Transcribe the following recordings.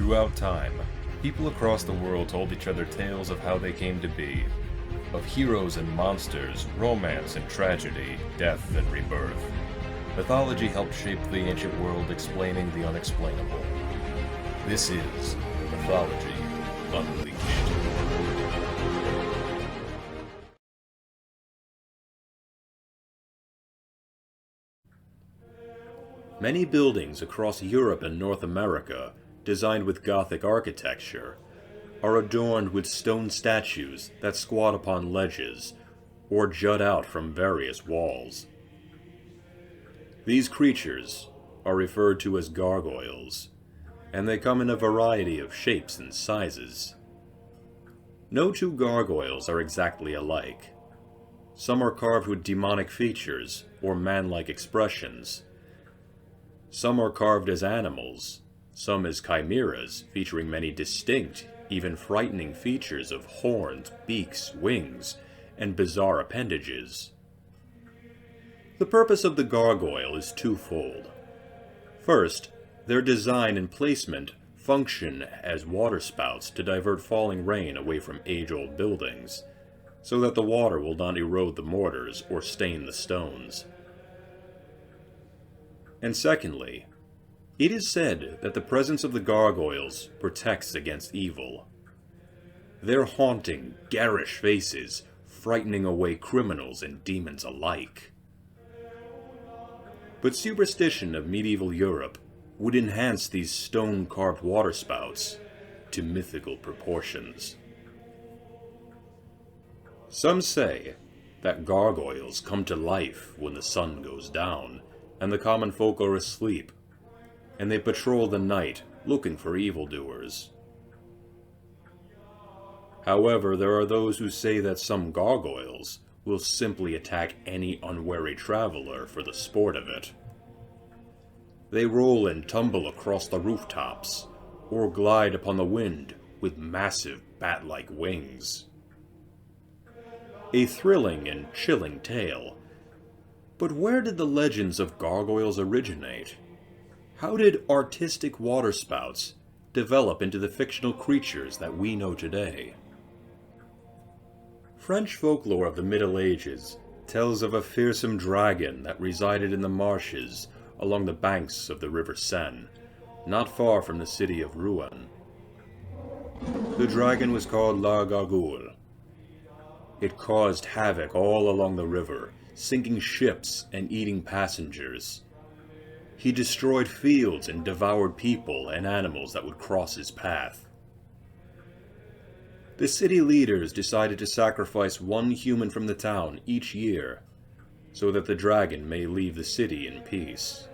Throughout time, people across the world told each other tales of how they came to be, of heroes and monsters, romance and tragedy, death and rebirth. Mythology helped shape the ancient world, explaining the unexplainable. This is Mythology Unleashed. Many buildings across Europe and North America, designed with Gothic architecture, are adorned with stone statues that squat upon ledges or jut out from various walls. These creatures are referred to as gargoyles, and they come in a variety of shapes and sizes. No two gargoyles are exactly alike. Some are carved with demonic features or man-like expressions. Some are carved as animals, some as chimeras featuring many distinct, even frightening features of horns, beaks, wings, and bizarre appendages. The purpose of the gargoyle is twofold. First, their design and placement function as waterspouts to divert falling rain away from age-old buildings, so that the water will not erode the mortars or stain the stones. And secondly, it is said that the presence of the gargoyles protects against evil. Their haunting, garish faces frightening away criminals and demons alike. But superstition of medieval Europe would enhance these stone-carved waterspouts to mythical proportions. Some say that gargoyles come to life when the sun goes down and the common folk are asleep, and they patrol the night looking for evildoers. However, there are those who say that some gargoyles will simply attack any unwary traveler for the sport of it. They roll and tumble across the rooftops, or glide upon the wind with massive bat-like wings. A thrilling and chilling tale. But where did the legends of gargoyles originate? How did artistic waterspouts develop into the fictional creatures that we know today? French folklore of the Middle Ages tells of a fearsome dragon that resided in the marshes along the banks of the River Seine, not far from the city of Rouen. The dragon was called La Gargoyle. It caused havoc all along the river, sinking ships and eating passengers. He destroyed fields and devoured people and animals that would cross his path. The city leaders decided to sacrifice one human from the town each year, so that the dragon may leave the city in peace.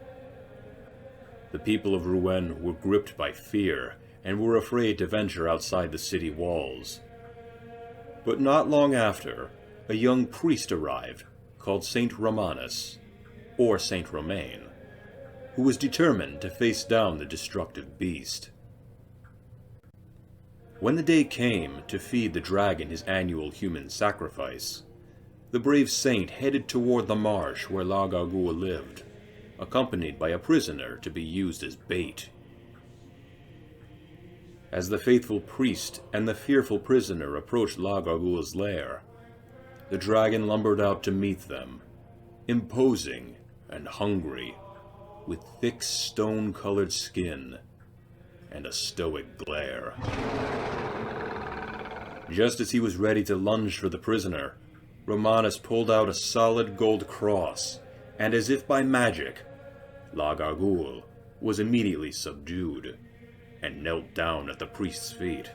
The people of Rouen were gripped by fear and were afraid to venture outside the city walls. But not long after, a young priest arrived, called Saint Romanus, or Saint Romain, who was determined to face down the destructive beast. When the day came to feed the dragon his annual human sacrifice, the brave saint headed toward the marsh where La Gargoyle lived, accompanied by a prisoner to be used as bait. As the faithful priest and the fearful prisoner approached La Gargoyle's lair, the dragon lumbered out to meet them, imposing and hungry, with thick stone-colored skin and a stoic glare. Just as he was ready to lunge for the prisoner, Romanus pulled out a solid gold cross, and as if by magic, La Gargoyle was immediately subdued and knelt down at the priest's feet.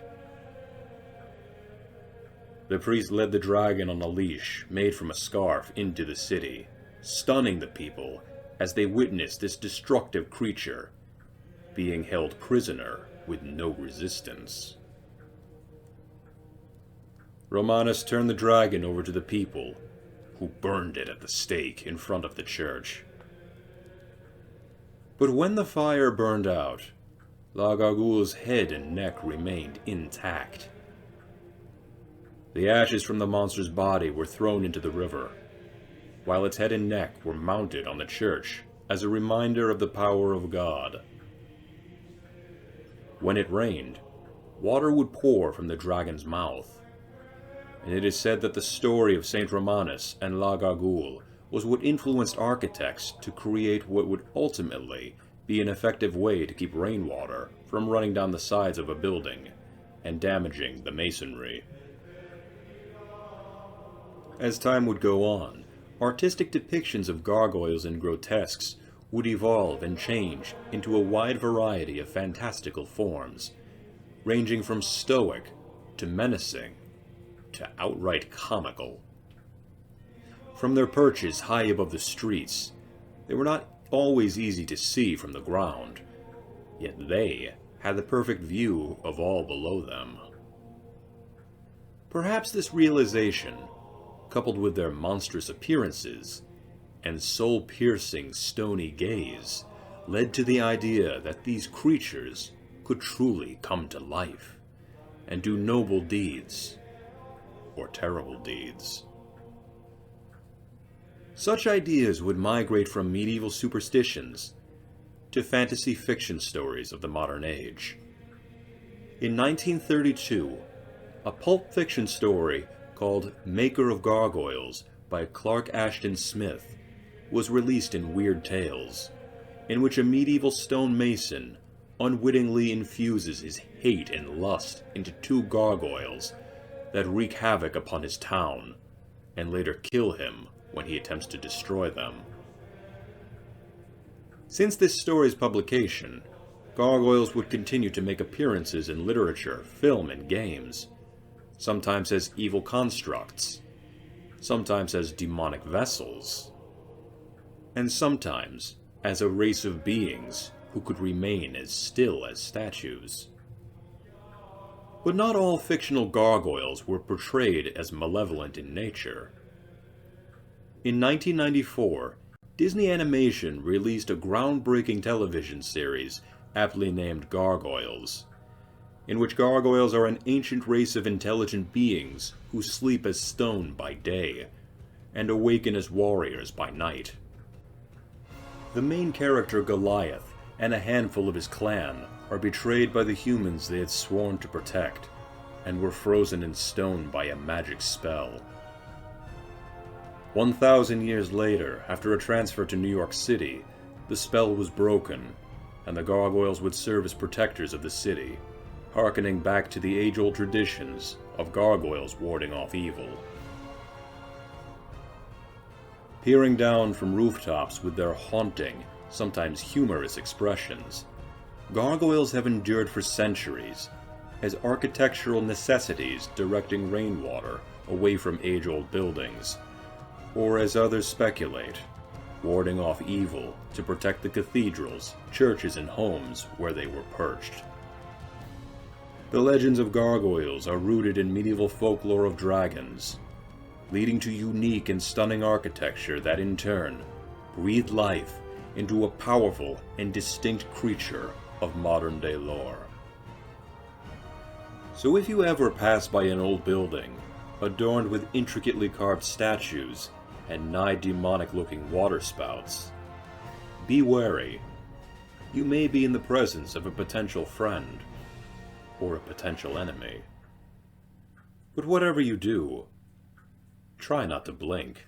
The priest led the dragon on a leash made from a scarf into the city, stunning the people as they witnessed this destructive creature being held prisoner with no resistance. Romanus turned the dragon over to the people, who burned it at the stake in front of the church. But when the fire burned out, La Gargoyle's head and neck remained intact. The ashes from the monster's body were thrown into the river, while its head and neck were mounted on the church as a reminder of the power of God. When it rained, water would pour from the dragon's mouth. And it is said that the story of Saint Romanus and La Gargoyle was what influenced architects to create what would ultimately be an effective way to keep rainwater from running down the sides of a building and damaging the masonry. As time would go on, artistic depictions of gargoyles and grotesques would evolve and change into a wide variety of fantastical forms, ranging from stoic to menacing to outright comical. From their perches high above the streets, they were not always easy to see from the ground, yet they had the perfect view of all below them. Perhaps this realization, coupled with their monstrous appearances and soul-piercing stony gaze, led to the idea that these creatures could truly come to life and do noble deeds or terrible deeds. Such ideas would migrate from medieval superstitions to fantasy fiction stories of the modern age. In 1932, a pulp fiction story called Maker of Gargoyles by Clark Ashton Smith was released in Weird Tales, in which a medieval stonemason unwittingly infuses his hate and lust into two gargoyles that wreak havoc upon his town, and later kill him when he attempts to destroy them. Since this story's publication, gargoyles would continue to make appearances in literature, film, and games, sometimes as evil constructs, sometimes as demonic vessels, and sometimes as a race of beings who could remain as still as statues. But not all fictional gargoyles were portrayed as malevolent in nature. In 1994, Disney Animation released a groundbreaking television series aptly named Gargoyles, in which gargoyles are an ancient race of intelligent beings who sleep as stone by day and awaken as warriors by night. The main character Goliath and a handful of his clan are betrayed by the humans they had sworn to protect and were frozen in stone by a magic spell. 1,000 years later, after a transfer to New York City, the spell was broken, and the gargoyles would serve as protectors of the city, hearkening back to the age-old traditions of gargoyles warding off evil. Peering down from rooftops with their haunting, sometimes humorous expressions, gargoyles have endured for centuries as architectural necessities directing rainwater away from age-old buildings, or as others speculate, warding off evil to protect the cathedrals, churches, and homes where they were perched. The legends of gargoyles are rooted in medieval folklore of dragons, leading to unique and stunning architecture that in turn breathed life into a powerful and distinct creature of modern-day lore. So if you ever pass by an old building adorned with intricately carved statues and nigh demonic-looking waterspouts, be wary. You may be in the presence of a potential friend or a potential enemy. But whatever you do, try not to blink.